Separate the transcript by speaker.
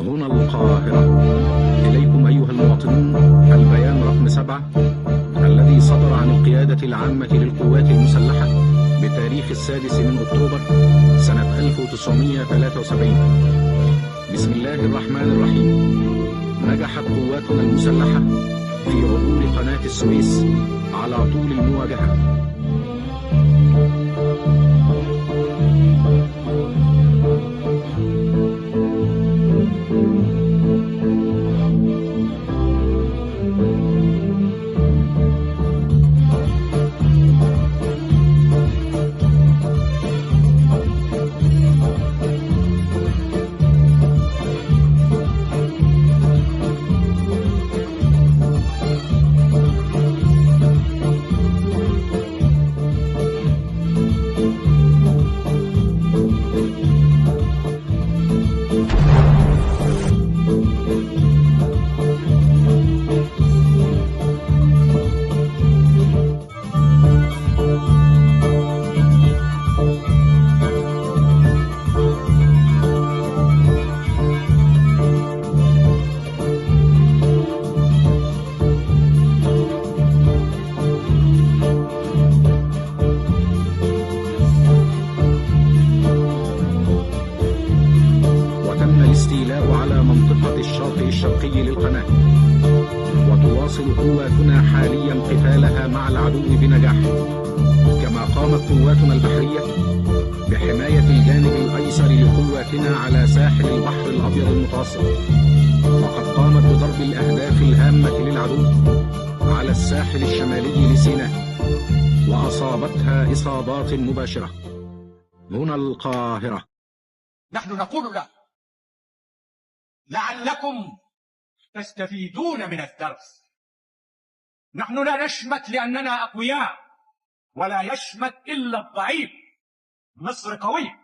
Speaker 1: هنا القاهرة. إليكم أيها المواطنون البيان رقم 7 الذي صدر عن القيادة العامة للقوات المسلحة بتاريخ 6 أكتوبر سنة 1973. بسم الله الرحمن الرحيم. نجحت قواتنا المسلحة في عبور قناة السويس على طول المواجهة. الاستيلاء على منطقة الشاطئ الشرقي للقناة، وتواصل قواتنا حاليا قتالها مع العدو بنجاح، كما قامت قواتنا البحرية بحماية الجانب الأيسر لقواتنا على ساحل البحر الأبيض المتوسط، وقد قامت بضرب الأهداف الهامة للعدو على الساحل الشمالي لسيناء وأصابتها إصابات مباشرة. هنا القاهرة.
Speaker 2: نحن نقول له لعلكم تستفيدون من الدرس. نحن لا نشمت لأننا أقوياء، ولا يشمت إلا الضعيف. مصر قوية،